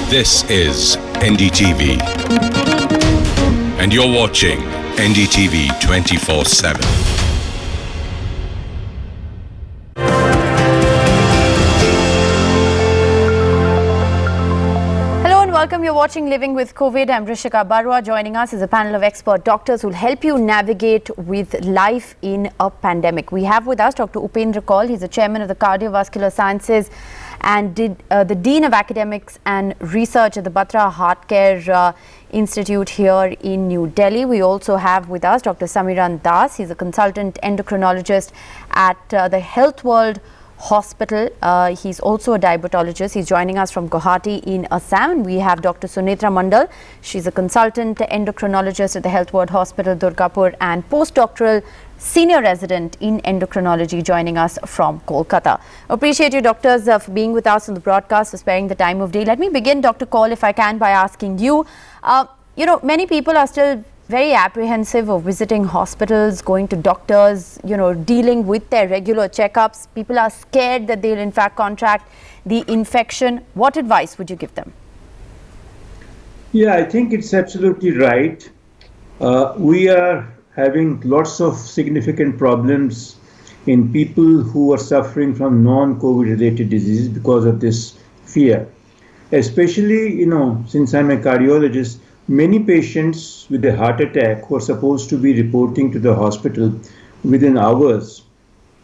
This is NDTV, and you're watching NDTV 24/7. Welcome. You're watching Living with COVID. I'm Rishika Barua. Joining us is a panel of expert doctors who will help you navigate with life in a pandemic. We have with us Dr. Upendra Kaul. He's the chairman of the Cardiovascular Sciences and the Dean of Academics and Research at the Batra Heart Care Institute here in New Delhi. We also have with us Dr. Samiran Das. He's a consultant endocrinologist at the Health World Hospital. He's also a diabetologist. He's joining us from Guwahati in Assam. We have Dr. Sunetra Mandal. She's a consultant endocrinologist at the Health World Hospital, Durgapur, and postdoctoral senior resident in endocrinology, joining us from Kolkata. Appreciate you, doctors, for being with us on the broadcast, for sparing the time of day. Let me begin, Dr. Kaul, if I can, by asking you, many people are still very apprehensive of visiting hospitals, going to doctors, dealing with their regular checkups. People are scared that they'll in fact contract the infection. What advice would you give them? Yeah, I think it's absolutely right. We are having lots of significant problems in people who are suffering from non-COVID related diseases because of this fear. Especially, since I'm a cardiologist, many patients with a heart attack who are supposed to be reporting to the hospital within hours,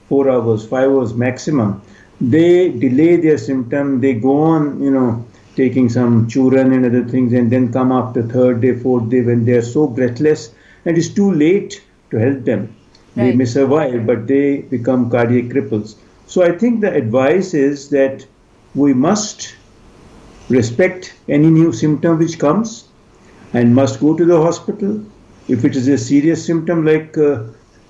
4 hours, 5 hours maximum, they delay their symptom, they go on, taking some churan and other things, and then come after third day, fourth day when they are so breathless and it's too late to help them. Right. They may survive, but they become cardiac cripples. So I think the advice is that we must respect any new symptom which comes and must go to the hospital. If it is a serious symptom like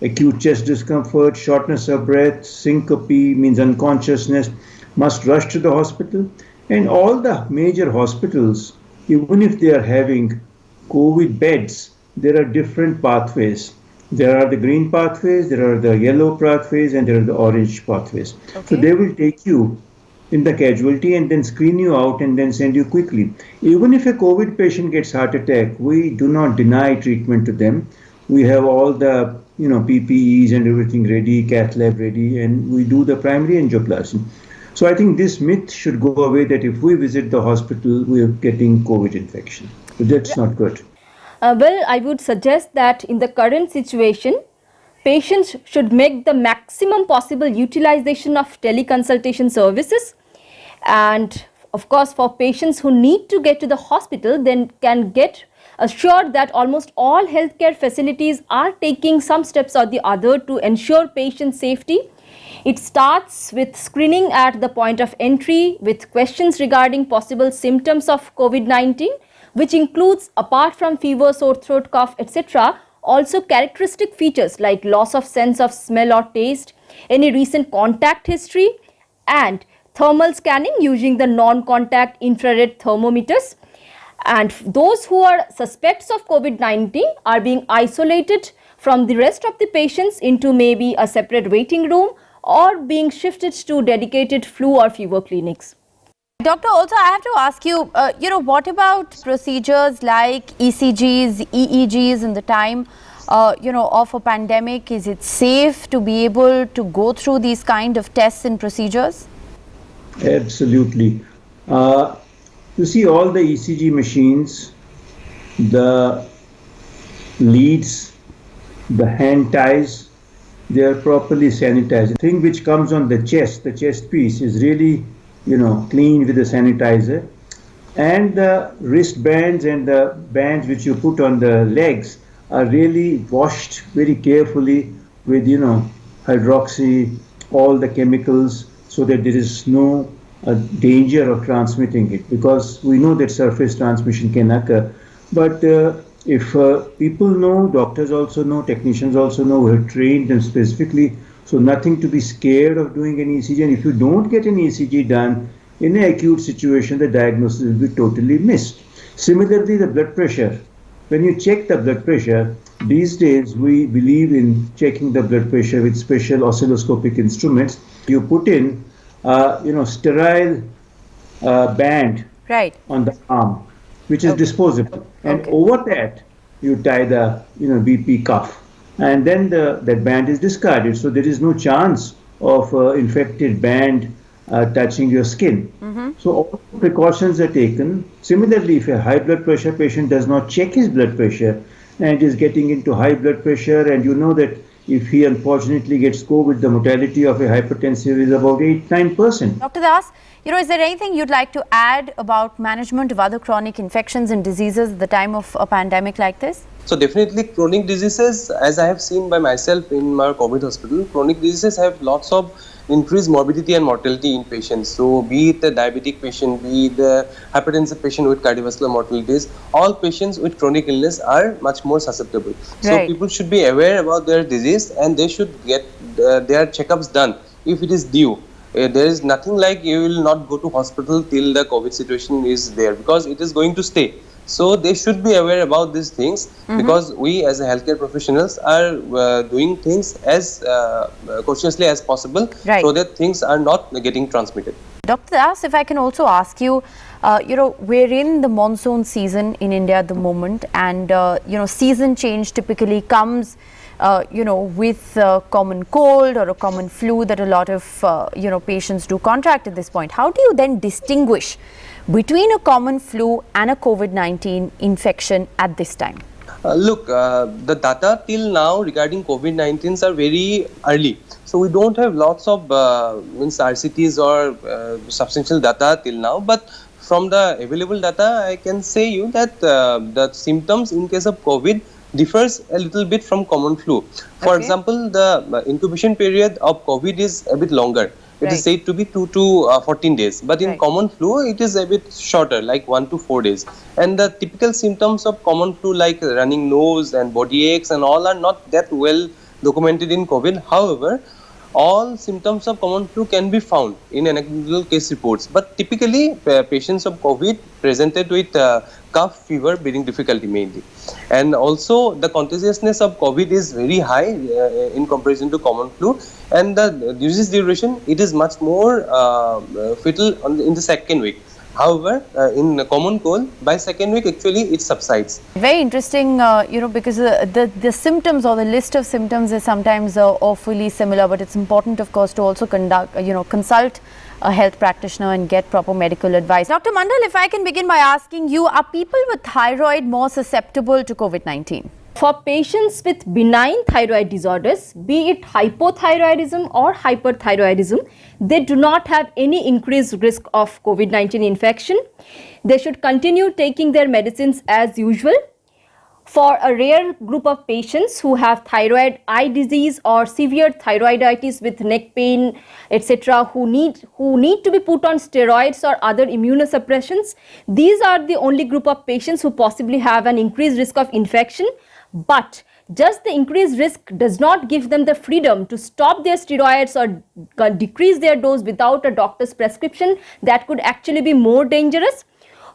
acute chest discomfort, shortness of breath, syncope, means unconsciousness, must rush to the hospital. And all the major hospitals, even if they are having COVID beds, there are different pathways. There are the green pathways, there are the yellow pathways, and there are the orange pathways. Okay. So they will take you in the casualty and then screen you out and then send you quickly. Even if a COVID patient gets heart attack, we do not deny treatment to them. We have all the PPEs and everything ready, cath lab ready, and we do the primary angioplasty. So I think this myth should go away that if we visit the hospital, we are getting COVID infection. So that's not good. Well, I would suggest that in the current situation, patients should make the maximum possible utilization of teleconsultation services. And of course, for patients who need to get to the hospital, then can get assured that almost all healthcare facilities are taking some steps or the other to ensure patient safety. It starts with screening at the point of entry with questions regarding possible symptoms of COVID-19, which includes, apart from fever, sore throat, cough, etc., also characteristic features like loss of sense of smell or taste, any recent contact history, and thermal scanning using the non-contact infrared thermometers. And those who are suspects of COVID-19 are being isolated from the rest of the patients into maybe a separate waiting room or being shifted to dedicated flu or fever clinics. Doctor, also I have to ask you, what about procedures like ECGs, EEGs in the time, of a pandemic? Is it safe to be able to go through these kind of tests and procedures? Absolutely. You see all the ECG machines, the leads, the hand ties, they are properly sanitized. The thing which comes on the chest piece is really clean with the sanitizer, and the wristbands and the bands which you put on the legs are really washed very carefully with hydroxy, all the chemicals, so that there is no danger of transmitting it, because we know that surface transmission can occur. But if people know, doctors also know, technicians also know, we have trained them specifically. So nothing to be scared of doing an ECG. And if you don't get an ECG done in an acute situation, the diagnosis will be totally missed. Similarly, the blood pressure. When you check the blood pressure, these days we believe in checking the blood pressure with special oscilloscopic instruments. You put in, sterile band Right. on the arm, which is Okay. disposable, and Okay. over that you tie the BP cuff, and then that band is discarded. So there is no chance of infected band touching your skin. So all precautions are taken. Similarly, if a high blood pressure patient does not check his blood pressure and is getting into high blood pressure, and you know that if he unfortunately gets COVID, the mortality of a hypertensive is about 8-9%. Dr. Das, is there anything you'd like to add about management of other chronic infections and diseases at the time of a pandemic like this? So definitely chronic diseases, as I have seen by myself in my COVID hospital, chronic diseases have lots of increased morbidity and mortality in patients. So be it a diabetic patient, be it a hypertensive patient with cardiovascular mortalities, all patients with chronic illness are much more susceptible. So Right. people should be aware about their disease and they should get their checkups done if it is due. There is nothing like you will not go to hospital till the COVID situation is there, because it is going to stay. So they should be aware about these things, because we as a healthcare professionals are doing things as cautiously as possible, Right. so that things are not getting transmitted. Dr. Das, if I can also ask you, we're in the monsoon season in India at the moment, and season change typically comes with common cold or a common flu that a lot of patients do contract at this point. How do you then distinguish between a common flu and a COVID-19 infection at this time? Look, the data till now regarding COVID-19s are very early. So we don't have lots of RCTs or substantial data till now. But from the available data, I can say you that the symptoms in case of COVID differs a little bit from common flu. For Okay. example, the incubation period of COVID is a bit longer. It Right. is said to be 2 to 14 days. But in Right. common flu, it is a bit shorter, like 1 to 4 days. And the typical symptoms of common flu, like running nose and body aches and all, are not that well documented in COVID. However, all symptoms of common flu can be found in anecdotal case reports. But typically, patients of COVID presented with cough, fever, breathing difficulty mainly. And also, the contagiousness of COVID is very high in comparison to common flu. And the disease duration, it is much more fatal in the second week. However, in common cold, by second week, actually, it subsides. Very interesting, because the symptoms or the list of symptoms is sometimes awfully similar, but it's important, of course, to also consult a health practitioner and get proper medical advice. Dr. Mandal, if I can begin by asking you, are people with thyroid more susceptible to COVID-19? For patients with benign thyroid disorders, be it hypothyroidism or hyperthyroidism, they do not have any increased risk of COVID-19 infection. They should continue taking their medicines as usual. For a rare group of patients who have thyroid eye disease or severe thyroiditis with neck pain, etc., who need to be put on steroids or other immunosuppressions, these are the only group of patients who possibly have an increased risk of infection. But just the increased risk does not give them the freedom to stop their steroids or decrease their dose without a doctor's prescription. That could actually be more dangerous.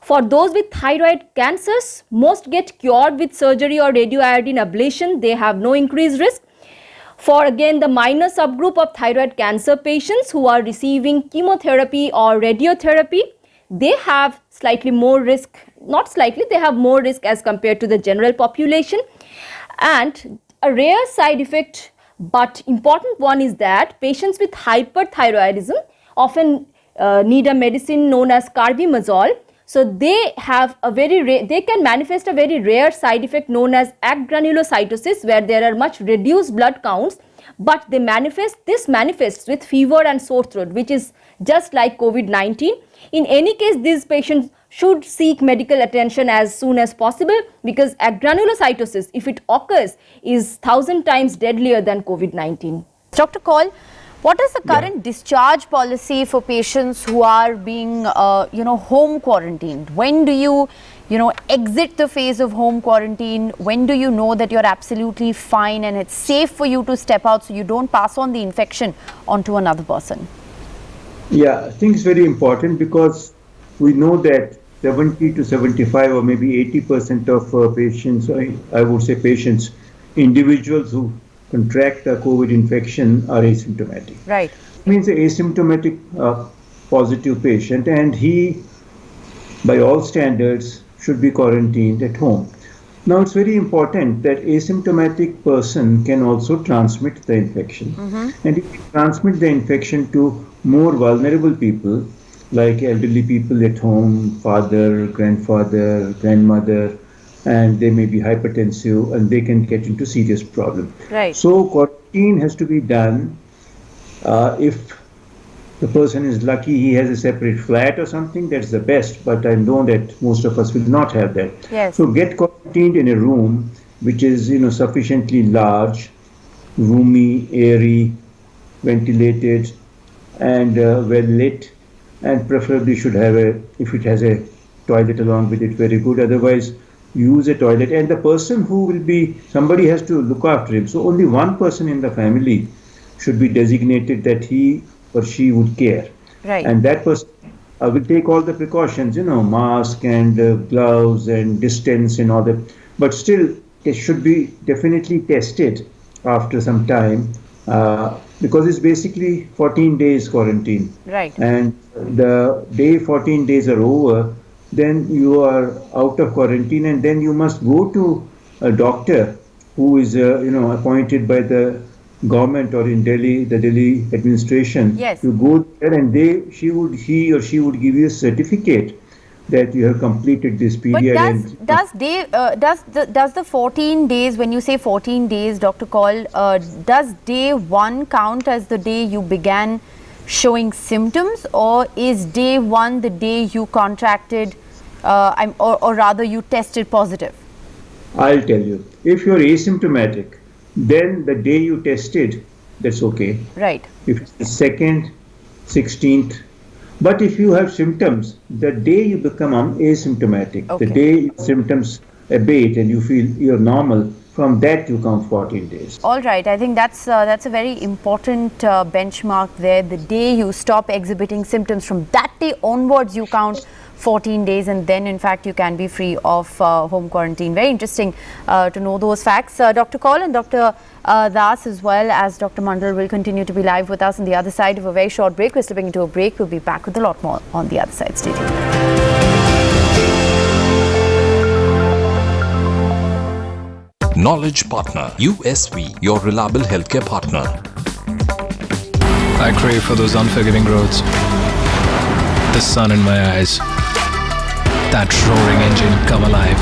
For those with thyroid cancers, most get cured with surgery or radioiodine ablation. They have no increased risk. For again the minor subgroup of thyroid cancer patients who are receiving chemotherapy or radiotherapy, they have slightly more risk, not slightly, they have more risk as compared to the general population. And a rare side effect but important one is that patients with hyperthyroidism often need a medicine known as carbimazole. So they have a they can manifest a very rare side effect known as agranulocytosis, where there are much reduced blood counts, but this manifests with fever and sore throat, which is just like COVID-19. In any case, these patients should seek medical attention as soon as possible, because agranulocytosis, if it occurs, is 1,000 times deadlier than COVID-19. Dr. Kaul, what is the current discharge policy for patients who are being, home quarantined? When do you, exit the phase of home quarantine? When do you know that you're absolutely fine and it's safe for you to step out so you don't pass on the infection onto another person? Yeah, I think it's very important, because we know that 70 to 75 or maybe 80% of patients, I would say patients, individuals who contract the COVID infection are asymptomatic. Right. It means the asymptomatic positive patient, and he, by all standards, should be quarantined at home. Now, it's very important that asymptomatic person can also transmit the infection. And if you transmit the infection to more vulnerable people, like elderly people at home, father, grandfather, grandmother, and they may be hypertensive and they can get into serious problem. Right. So quarantine has to be done if the person is lucky, he has a separate flat or something, that's the best, but I know that most of us will not have that. Yes. So get quarantined in a room which is, sufficiently large, roomy, airy, ventilated, and well lit, and preferably should have if it has a toilet along with it, very good. Otherwise, use a toilet, and the person who will be, somebody has to look after him. So only one person in the family should be designated that he or she would care. Right. And that person will take all the precautions, mask and gloves and distance and all that. But still, it should be definitely tested after some time because it's basically 14 days quarantine. Right. And the day 14 days are over, then you are out of quarantine, and then you must go to a doctor who is, appointed by the government or in Delhi, the Delhi administration. Yes. You go there, and he or she would give you a certificate that you have completed this But period. does the 14 days, when you say 14 days, Dr. Kaul, does day 1 count as the day you began showing symptoms, or is day 1 the day you contracted, or rather you tested positive? I'll tell you, if you're asymptomatic, then the day you tested, that's okay. Right. If it's the 2nd, 16th, but if you have symptoms, the day you become asymptomatic, Okay. the day symptoms abate and you feel you're normal, from that you count 14 days. All right. I think that's a very important benchmark there. The day you stop exhibiting symptoms, from that day onwards you count 14 days, and then in fact you can be free of home quarantine. Very interesting to know those facts. Dr. Kaul and Dr. Das, as well as Dr. Mandal, will continue to be live with us on the other side of a very short break. We're slipping into a break. We'll be back with a lot more on the other side. Stay tuned. Knowledge Partner, USV, your reliable healthcare partner. I crave for those unforgiving roads, the sun in my eyes, that roaring engine come alive.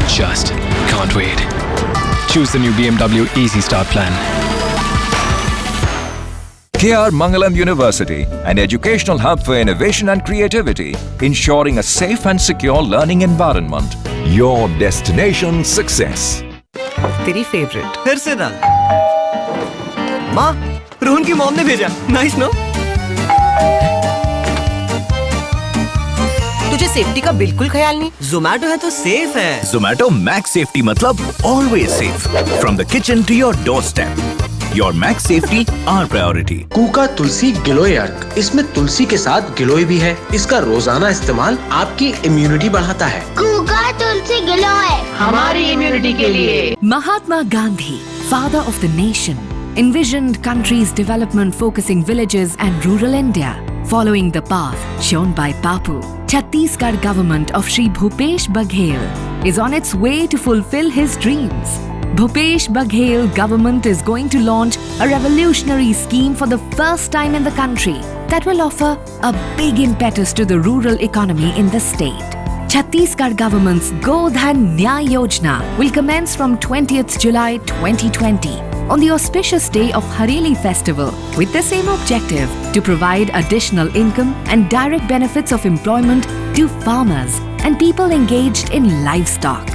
Just can't wait. Choose the new BMW Easy Start plan. KR Mangalam University, an educational hub for innovation and creativity, ensuring a safe and secure learning environment. Your destination success. तेरी favourite फिर से दाल। माँ, रोहन की mom ने भेजा। Nice no? तुझे safety का बिल्कुल ख्याल नहीं? Zomato है तो सेफ है। Zomato Max Safety मतलब always safe. From the kitchen to your doorstep. Your Max Safety, our priority. कूका तुलसी गिलोय अर्क, इसमें तुलसी के साथ गिलोय भी है। इसका रोजाना इस्तेमाल आपकी इम्यूनिटी बढ़ाता है। कूका तुलसी गिलोय हमारी इम्यूनिटी के लिए। Mahatma Gandhi, father of the nation, envisioned country's development focusing villages and rural India. Following the path shown by Bapu, Chhattisgarh government of Shri Bhupesh Baghel is on its way to fulfill his dreams. Bhupesh Baghel government is going to launch a revolutionary scheme for the first time in the country that will offer a big impetus to the rural economy in the state. Chhattisgarh government's Godhan Nyay Yojana will commence from 20th July 2020 on the auspicious day of Hareli festival, with the same objective to provide additional income and direct benefits of employment to farmers and people engaged in livestock.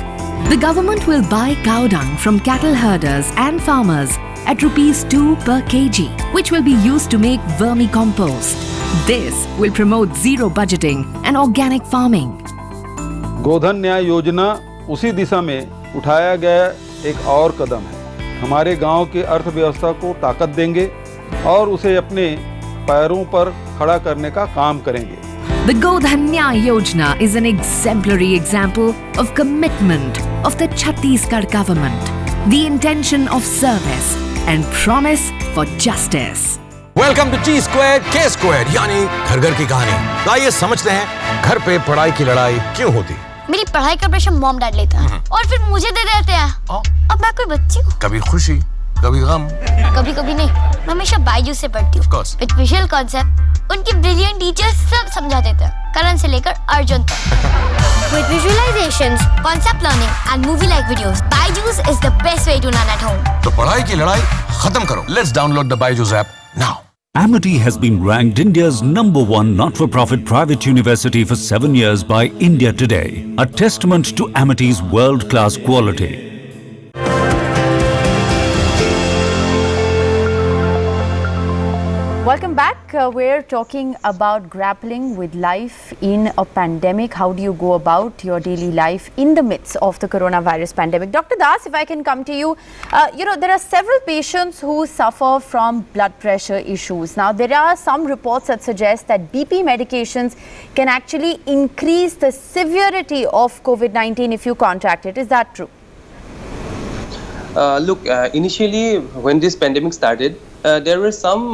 The government will buy cow dung from cattle herders and farmers at ₹2 per kg, which will be used to make vermicompost. This will promote zero budgeting and organic farming. गोधन न्याय योजना उसी दिशा में उठाया गया एक और कदम है। हमारे गांव के अर्थव्यवस्था को ताकत देंगे और उसे अपने पैरों पर खड़ा करने का काम करेंगे। The Godhan Nyay Yojana is an exemplary example of commitment of the Chhattisgarh government, the intention of service and promise for justice. Welcome to T square K square यानी घर घर की कहानी। तो आइए समझते हैं घर पे पढ़ाई की लड़ाई क्यों होती। मेरी पढ़ाई का प्रेशर मॉम डैड लेता है और फिर मुझे दे देते हैं। अब मैं कोई बच्ची हूँ। कभी खुशी कभी गम। कभी कभी नहीं, मैं हमेशा बायजूस से पढ़ती हूँ। विद विजुअल कॉन्सेप्ट उनकी ब्रिलियंट टीचर्स सब समझा देते हैं, करण से लेकर अर्जुन तक। With visualizations, concept learning and movie-like videos, Byju's is the best way to learn at home. तो पढ़ाई की लड़ाई खत्म करो। Let's download the Byju's app now. Amity has been ranked India's #1 not-for-profit private university for 7 years by India Today, a testament to Amity's world-class quality. Welcome back. We're talking about grappling with life in a pandemic. How do you go about your daily life in the midst of the coronavirus pandemic? Dr. Das, if I can come to you, there are several patients who suffer from blood pressure issues. Now, there are some reports that suggest that BP medications can actually increase the severity of COVID-19 if you contract it. Is that true? Look, initially when this pandemic started, there was some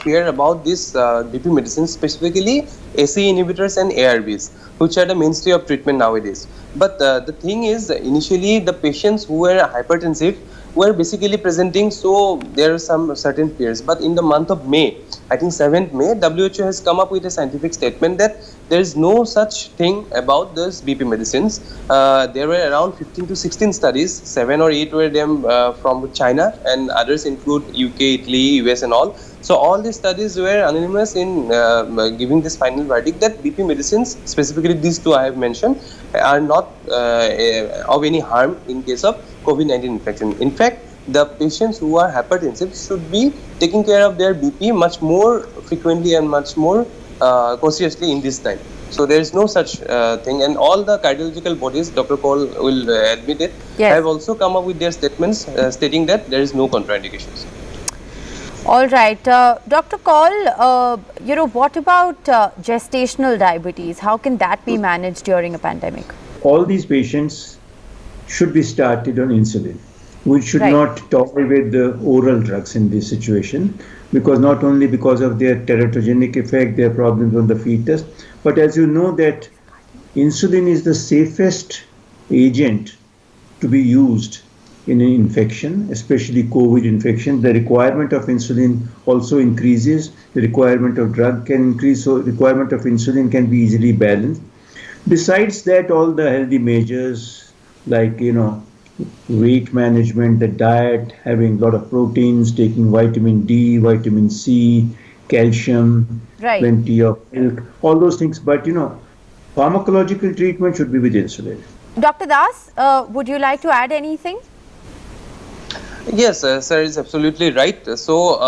fear about this BP medicines, specifically ACE inhibitors and ARBs, which are the mainstay of treatment nowadays. But the thing is, initially the patients who were hypertensive were basically presenting, so there are some certain fears. But in the month of May, I think 7th May, WHO has come up with a scientific statement that there is no such thing about those BP medicines. There were around 15 to 16 studies, 7 or 8 were them from China, and others include UK, Italy, US and all. So all these studies were unanimous in giving this final verdict that BP medicines, specifically these two I have mentioned, are not of any harm in case of COVID-19 infection. In fact, the patients who are hypertensive should be taking care of their BP much more frequently and much more consciously in this time. So there is no such thing, and all the cardiological bodies, Dr. Kaul will admit it, have also come up with their statements stating that there is no contraindications. All right, Dr. Kaul, what about gestational diabetes? How can that be managed during a pandemic? All these patients should be started on insulin. We should not toy with the oral drugs in this situation, because not only because of their teratogenic effect, their problems on the fetus, but as you know that insulin is the safest agent to be used in an infection, especially COVID infection. The requirement of insulin also increases, the requirement of drug can increase, so requirement of insulin can be easily balanced. Besides that, all the healthy measures like, weight management, the diet, having a lot of proteins, taking vitamin D, vitamin C, calcium, plenty of milk, all those things. But, pharmacological treatment should be with insulin. Dr. Das, would you like to add anything? Yes, sir is absolutely right. So,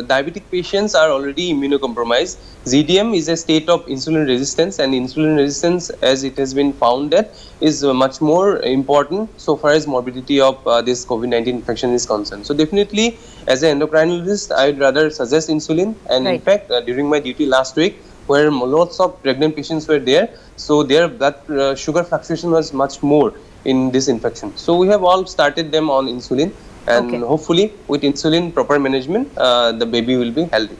diabetic patients are already immunocompromised. ZDM is a state of insulin resistance, and insulin resistance, as it has been found, that is much more important so far as morbidity of this COVID-19 infection is concerned. So, definitely, as an endocrinologist, I would rather suggest insulin. And in fact, during my duty last week, where lots of pregnant patients were there, so their blood sugar fluctuation was much more in this infection. So, we have all started them on insulin. And hopefully, with insulin proper management, the baby will be healthy.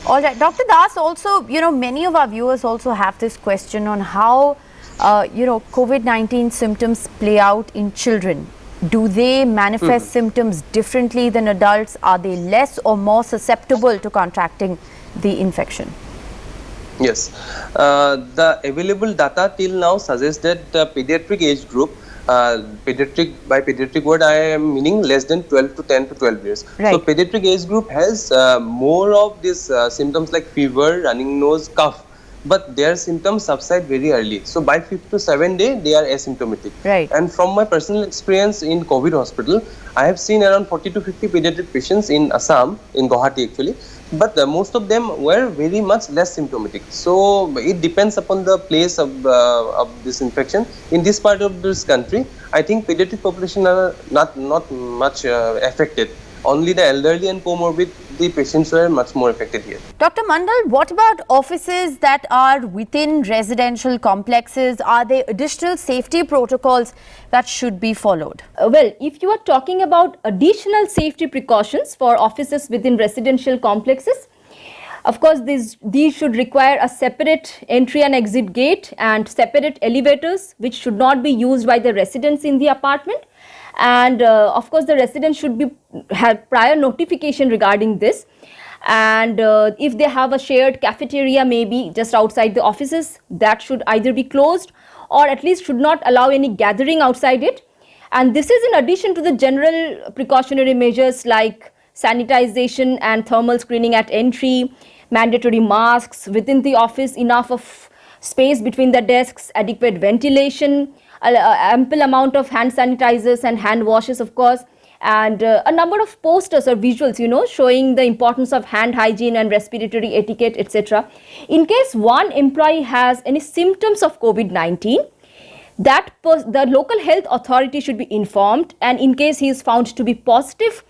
All right, Dr. Das, also, many of our viewers also have this question on how, COVID-19 symptoms play out in children. Do they manifest symptoms differently than adults? Are they less or more susceptible to contracting the infection? Yes, the available data till now suggests that the pediatric age group, by pediatric word I am meaning less than 10 to 12 years. So pediatric age group has more of these symptoms like fever, running nose, cough, but their symptoms subside very early. So by 5th to 7th day, they are asymptomatic. And from my personal experience in COVID hospital, I have seen around 40 to 50 pediatric patients in Assam, in Guwahati actually. But most of them were very much less symptomatic. So it depends upon the place of this infection. In this part of this country, I think pediatric population are not much affected. Only the elderly and comorbid the patients were much more affected here. Dr. Mandal, what about offices that are within residential complexes? Are there additional safety protocols that should be followed? Well, if you are talking about additional safety precautions for offices within residential complexes, of course, these should require a separate entry and exit gate and separate elevators, which should not be used by the residents in the apartment. And of course, the residents should have prior notification regarding this. And if they have a shared cafeteria, maybe just outside the offices, that should either be closed or at least should not allow any gathering outside it. And this is in addition to the general precautionary measures like sanitization and thermal screening at entry, mandatory masks within the office, enough of space between the desks, adequate ventilation, ample amount of hand sanitizers and hand washes, of course, and a number of posters or visuals, showing the importance of hand hygiene and respiratory etiquette, etc. In case one employee has any symptoms of COVID-19, the local health authority should be informed, and in case he is found to be positive,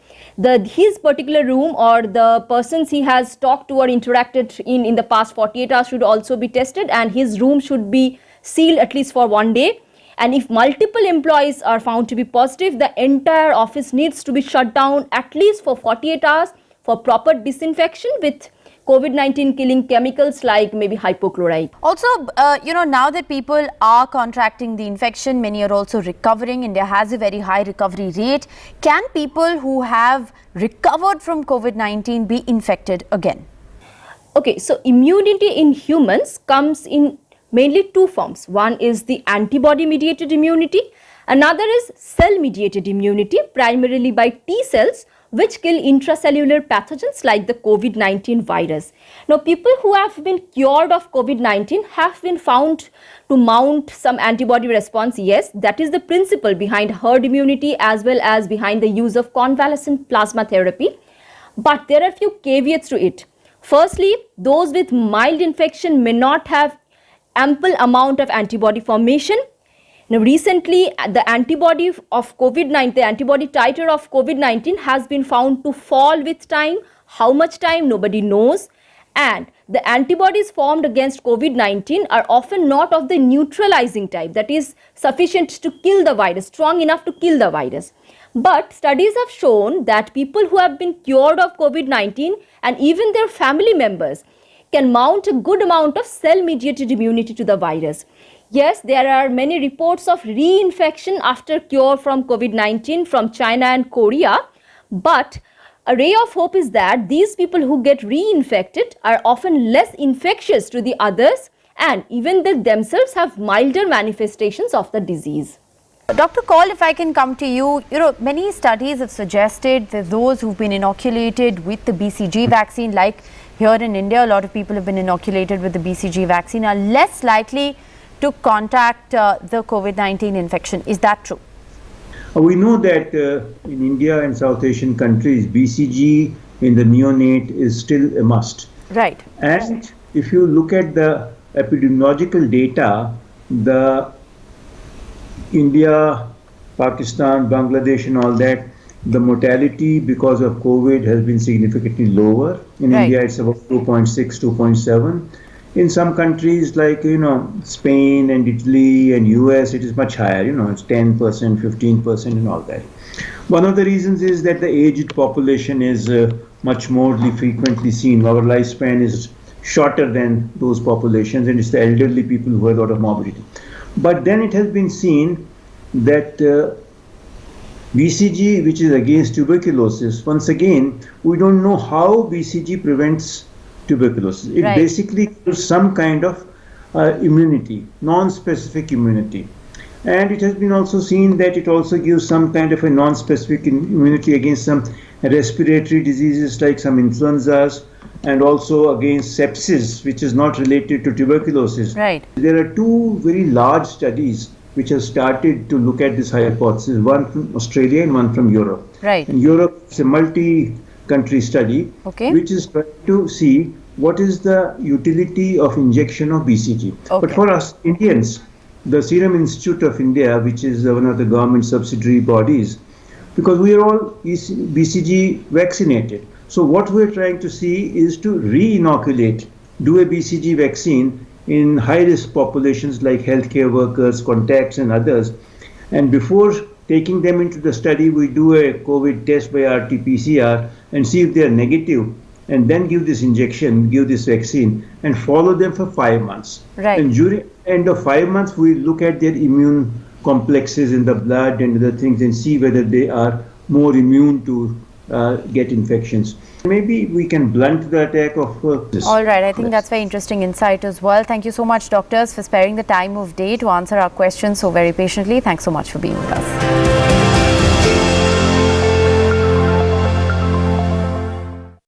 his particular room or the persons he has talked to or interacted in the past 48 hours should also be tested, and his room should be sealed at least for 1 day. And if multiple employees are found to be positive, the entire office needs to be shut down at least for 48 hours for proper disinfection with COVID-19 killing chemicals like maybe hypochlorite. Also, now that people are contracting the infection, many are also recovering. India has a very high recovery rate. Can people who have recovered from COVID-19 be infected again? Okay, so immunity in humans comes in mainly two forms. One is the antibody mediated immunity. Another is cell mediated immunity, primarily by T cells, which kill intracellular pathogens like the COVID-19 virus. Now, people who have been cured of COVID-19 have been found to mount some antibody response. Yes, that is the principle behind herd immunity as well as behind the use of convalescent plasma therapy. But there are a few caveats to it. Firstly, those with mild infection may not have ample amount of antibody formation. Now, recently, the antibody of COVID-19, the antibody titer of COVID-19 has been found to fall with time. How much time? Nobody knows. And the antibodies formed against COVID-19 are often not of the neutralizing type, that is sufficient to kill the virus, strong enough to kill the virus. But studies have shown that people who have been cured of COVID-19 and even their family members can mount a good amount of cell-mediated immunity to the virus. Yes, there are many reports of reinfection after cure from COVID-19 from China and Korea, but a ray of hope is that these people who get reinfected are often less infectious to the others, and even they themselves have milder manifestations of the disease. Dr. Kaul, if I can come to you, many studies have suggested that those who've been inoculated with the BCG vaccine, like here in India, a lot of people have been inoculated with the BCG vaccine, are less likely to contact the COVID-19 infection. Is that true? We know that in India and South Asian countries, BCG in the neonate is still a must. Right. And if you look at the epidemiological data, the India, Pakistan, Bangladesh and all that, the mortality because of COVID has been significantly lower. In India, it's about 2.6, 2.7. In some countries like, Spain and Italy and US, it is much higher, it's 10%, 15% and all that. One of the reasons is that the aged population is much more frequently seen. Our lifespan is shorter than those populations, and it's the elderly people who have a lot of morbidity. But then it has been seen that BCG, which is against tuberculosis, once again, we don't know how BCG prevents tuberculosis. It basically gives some kind of immunity, non-specific immunity. And it has been also seen that it also gives some kind of a non-specific immunity against some respiratory diseases like some influenzas, and also against sepsis, which is not related to tuberculosis. Right. There are two very large studies which have started to look at this hypothesis, one from Australia and one from Europe. Right. And Europe is a multi-country study, which is trying to see what is the utility of injection of BCG. But for us Indians, the Serum Institute of India, which is one of the government subsidiary bodies, because we are all BCG vaccinated. So what we're trying to see is to re-inoculate, do a BCG vaccine in high-risk populations like healthcare workers, contacts and others. And before taking them into the study, we do a COVID test by RT-PCR and see if they are negative, and then give this injection, give this vaccine, and follow them for 5 months. Right. And during the end of 5 months, we look at their immune complexes in the blood and other things and see whether they are more immune to get infections. Maybe we can blunt the attack of this. All right, I think that's very interesting insight as well. Thank you so much, doctors, for sparing the time of day to answer our questions so very patiently. Thanks so much for being with us.